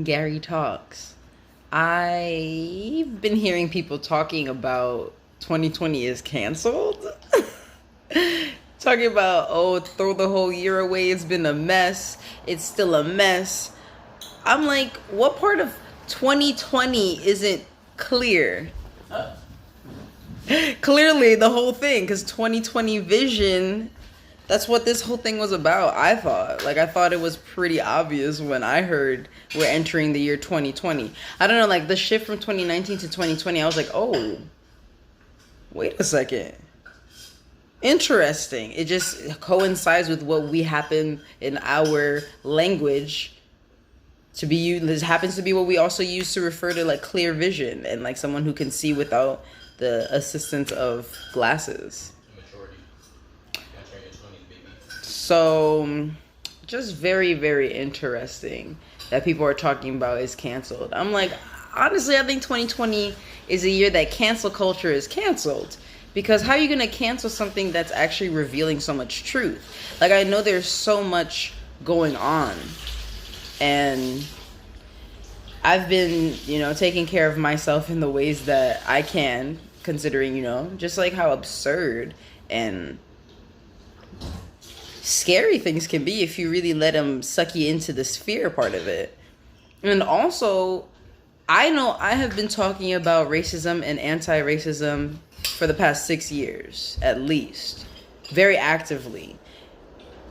Gary talks. I've been hearing people talking about 2020 is canceled. Talking about, oh, throw the whole year away. It's been a mess. It's still a mess. I'm like, what part of 2020 isn't clear? Clearly, the whole thing, because 2020 vision, that's what this whole thing was about. I thought it was pretty obvious when I heard we're entering the year 2020. I don't know, like the shift from 2019 to 2020, I was like, oh, wait a second. Interesting. It just coincides with what we happen in our language to be used. This happens to be what we also use to refer to like clear vision and like someone who can see without the assistance of glasses. So, just very, very interesting that people are talking about is canceled. I'm like, honestly, I think 2020 is a year that cancel culture is canceled. Because how are you going to cancel something that's actually revealing so much truth? Like, I know there's so much going on. And I've been, taking care of myself in the ways that I can, considering, just like how absurd and scary things can be if you really let them suck you into the fear part of it. And also, I know I have been talking about racism and anti-racism for the past 6 years, at least, very actively.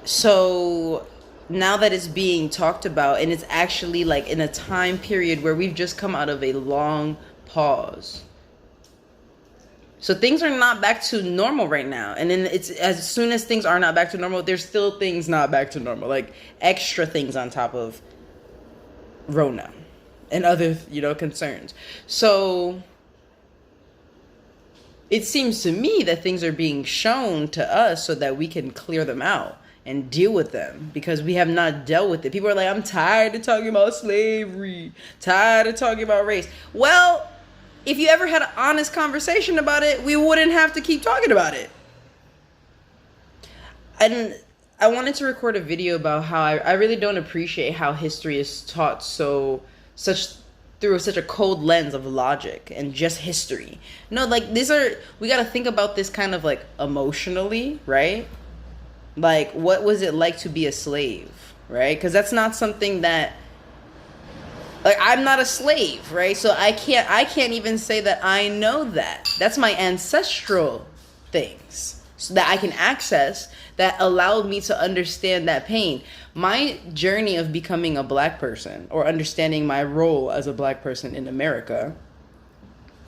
So now that it's being talked about, and it's actually like in a time period where we've just come out of a long pause. So things are not back to normal right now. And then it's as soon as things are not back to normal, there's still things not back to normal. Like extra things on top of Rona and other, concerns. So it seems to me that things are being shown to us so that we can clear them out and deal with them because we have not dealt with it. People are like, I'm tired of talking about slavery, tired of talking about race. Well, if you ever had an honest conversation about it, we wouldn't have to keep talking about it. And I wanted to record a video about how I really don't appreciate how history is taught through such a cold lens of logic and just history. No, like we got to think about this kind of like emotionally, right? Like, what was it like to be a slave, right? Because that's not something that, like, I'm not a slave, right? So I can't even say that I know that. That's my ancestral things so that I can access that allowed me to understand that pain. My journey of becoming a black person or understanding my role as a black person in America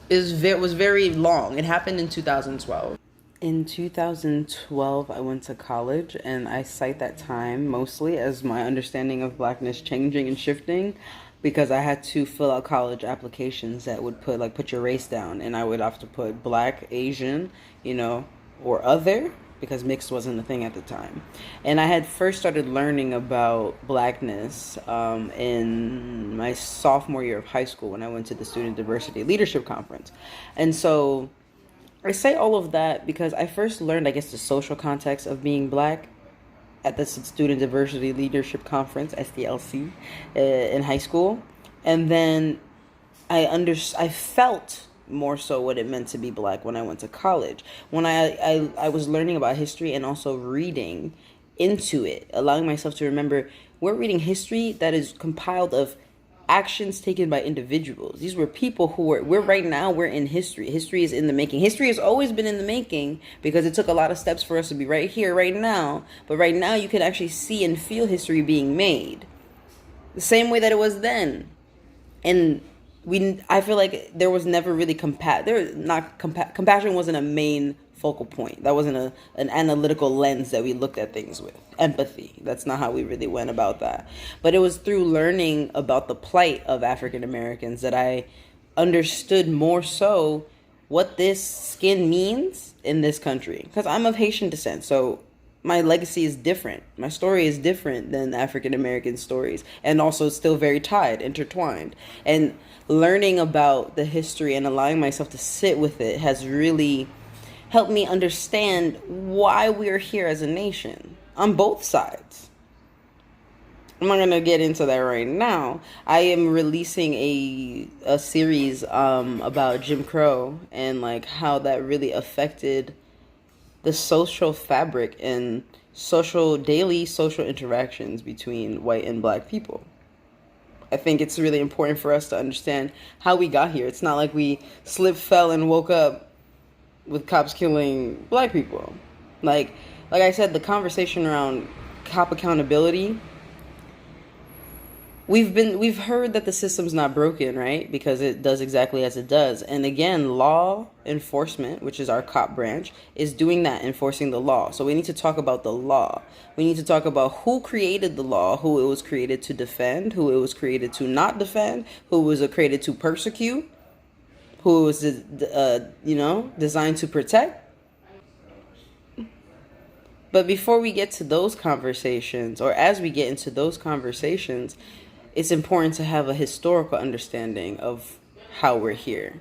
was very long. It happened in 2012. In 2012, I went to college, and I cite that time mostly as my understanding of blackness changing and shifting because I had to fill out college applications that would put your race down, and I would have to put black, Asian, or other, because mixed wasn't a thing at the time. And I had first started learning about blackness in my sophomore year of high school when I went to the Student Diversity Leadership Conference. And so I say all of that because I first learned, I guess, the social context of being black at the Student Diversity Leadership Conference, SDLC, in high school. And then I felt more so what it meant to be black when I went to college. When I was learning about history and also reading into it, allowing myself to remember we're reading history that is compiled of actions taken by individuals. These were people who we're in history. History is in the making. History has always been in the making because it took a lot of steps for us to be right here, right now. But right now you can actually see and feel history being made. The same way that it was then. And I feel like there was never really compassion wasn't a main focal point. That wasn't an analytical lens that we looked at things with. Empathy. That's not how we really went about that. But it was through learning about the plight of African Americans that I understood more so what this skin means in this country. Because I'm of Haitian descent, so my legacy is different. My story is different than African American stories, and also still very tied, intertwined. And learning about the history and allowing myself to sit with it has really helped me understand why we're here as a nation on both sides. I'm not gonna get into that right now. I am releasing a series about Jim Crow and like how that really affected the social fabric and daily social interactions between white and black people. I think it's really important for us to understand how we got here. It's not like we slipped, fell, and woke up with cops killing black people. Like I said, the conversation around cop accountability, we've heard that the system's not broken, right? Because it does exactly as it does. And again, law enforcement, which is our cop branch, is doing that, enforcing the law. So we need to talk about the law. We need to talk about who created the law, who it was created to defend, who it was created to not defend, who it was created to persecute, who it was designed to protect. But before we get to those conversations, or as we get into those conversations, it's important to have a historical understanding of how we're here.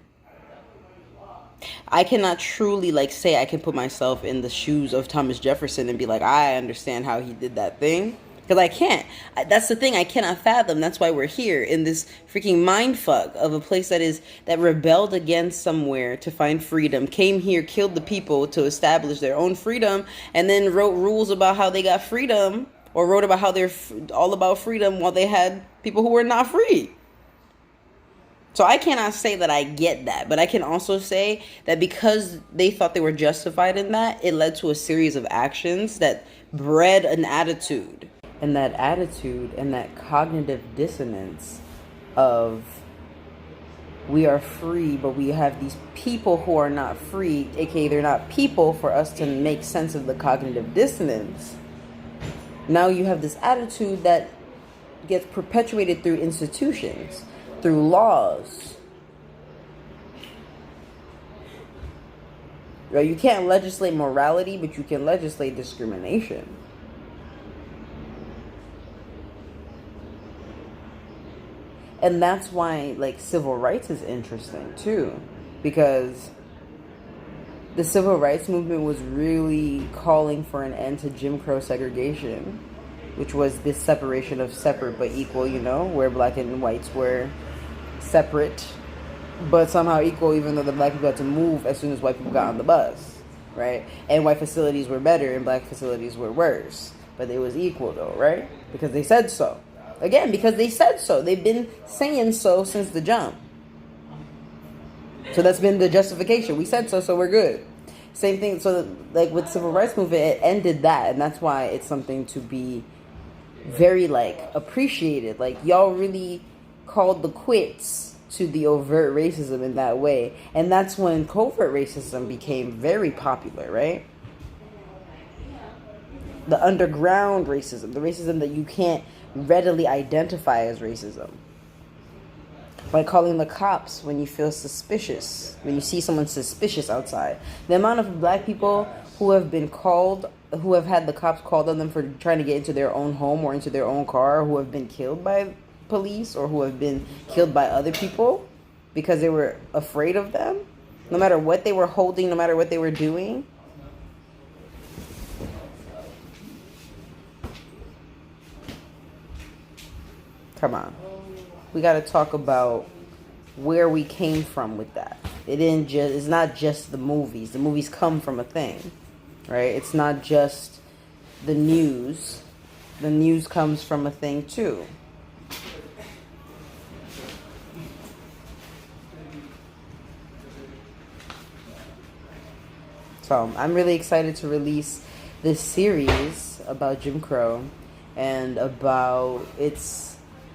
I cannot truly say I can put myself in the shoes of Thomas Jefferson and be like, I understand how he did that thing. Because I can't. That's the thing I cannot fathom. That's why we're here in this freaking mindfuck of a place that rebelled against somewhere to find freedom, came here, killed the people to establish their own freedom, and then wrote rules about how they got freedom, or wrote about how they're all about freedom while they had people who were not free. So I cannot say that I get that, but I can also say that because they thought they were justified in that, it led to a series of actions that bred an attitude. And that attitude and that cognitive dissonance of we are free, but we have these people who are not free, aka they're not people, for us to make sense of the cognitive dissonance. Now you have this attitude that gets perpetuated through institutions, through laws. Right? You can't legislate morality, but you can legislate discrimination. And that's why civil rights is interesting too, because the civil rights movement was really calling for an end to Jim Crow segregation, which was this separation of separate but equal, where black and whites were separate but somehow equal, even though the black people had to move as soon as white people got on the bus, right? And white facilities were better and black facilities were worse, but it was equal though, right? Because they said so. Again, because they said so. They've been saying so since the jump. So that's been the justification. We said so, so we're good. Same thing. So with civil rights movement, it ended that. And that's why it's something to be very appreciated. Y'all really called the quits to the overt racism in that way. And that's when covert racism became very popular, right? The underground racism, the racism that you can't readily identify as racism. Like calling the cops when you feel suspicious, when you see someone suspicious outside. The amount of black people who have had the cops called on them for trying to get into their own home or into their own car, who have been killed by police or who have been killed by other people because they were afraid of them, no matter what they were holding, no matter what they were doing. Come on. We got to talk about where we came from with that. It's not just the movies. The movies come from a thing, right? It's not just the news. The news comes from a thing too. So I'm really excited to release this series about Jim Crow and about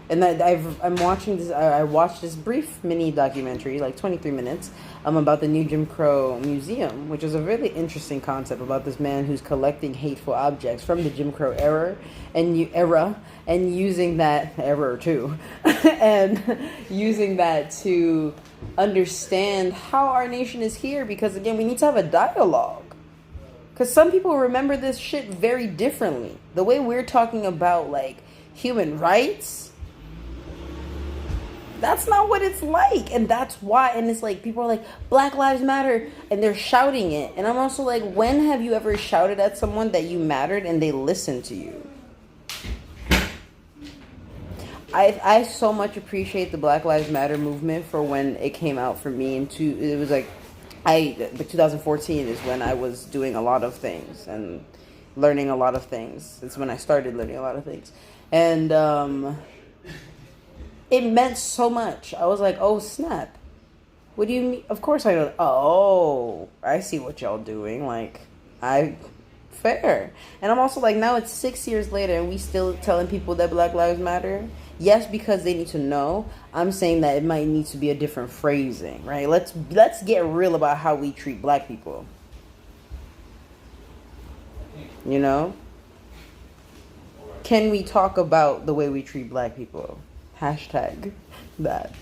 I'm watching this. I watched this brief mini documentary, 23 minutes, about the new Jim Crow Museum, which is a really interesting concept about this man who's collecting hateful objects from the Jim Crow era and using that error too, and using that to understand how our nation is here. Because again, we need to have a dialogue. Because some people remember this shit very differently. The way we're talking about human rights. That's not what it's like. And that's why, and it's people are Black Lives Matter, and they're shouting it. And I'm also when have you ever shouted at someone that you mattered and they listened to you? I so much appreciate the Black Lives Matter movement for when it came out for me. It was like, 2014 is when I was doing a lot of things and learning a lot of things. It's when I started learning a lot of things. And it meant so much. I was like, oh, snap. What do you mean? Of course I know. Oh, I see what y'all doing. Like, fair. And I'm also like, now it's 6 years later and we still telling people that Black Lives Matter. Yes, because they need to know. I'm saying that it might need to be a different phrasing, right? Let's get real about how we treat black people. You know? Can we talk about the way we treat black people? Hashtag that.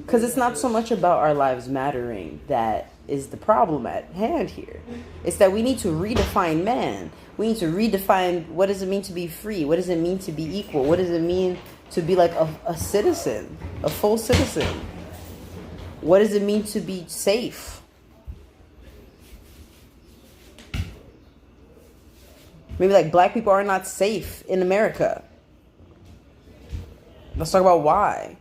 Because it's not so much about our lives mattering that is the problem at hand here. It's that we need to redefine man. We need to redefine, what does it mean to be free? What does it mean to be equal? What does it mean to be like a citizen, a full citizen? What does it mean to be safe? Maybe like black people are not safe in America. Let's talk about why.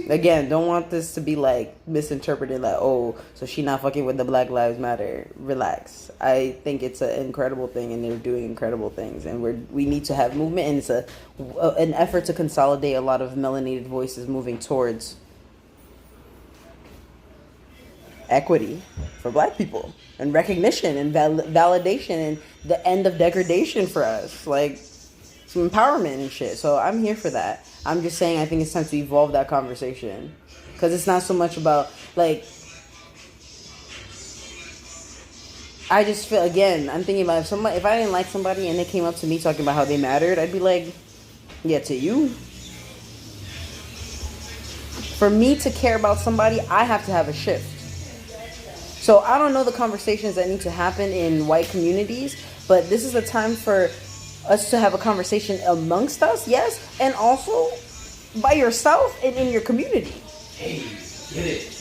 Again, don't want this to be like misinterpreted like, oh, so she not fucking with the Black Lives Matter. Relax. I think it's an incredible thing and they're doing incredible things and we need to have movement, and it's an effort to consolidate a lot of melanated voices moving towards equity for black people and recognition and validation and the end of degradation for us. Like, some empowerment and shit. So I'm here for that. I'm just saying I think it's time to evolve that conversation. Because it's not so much about, like... I just feel, again, I'm thinking about if I didn't like somebody and they came up to me talking about how they mattered, I'd be like, yeah, to you. For me to care about somebody, I have to have a shift. So I don't know the conversations that need to happen in white communities, but this is a time for us to have a conversation amongst us, yes, and also by yourself and in your community. Hey, get it.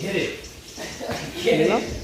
Get it. Get it.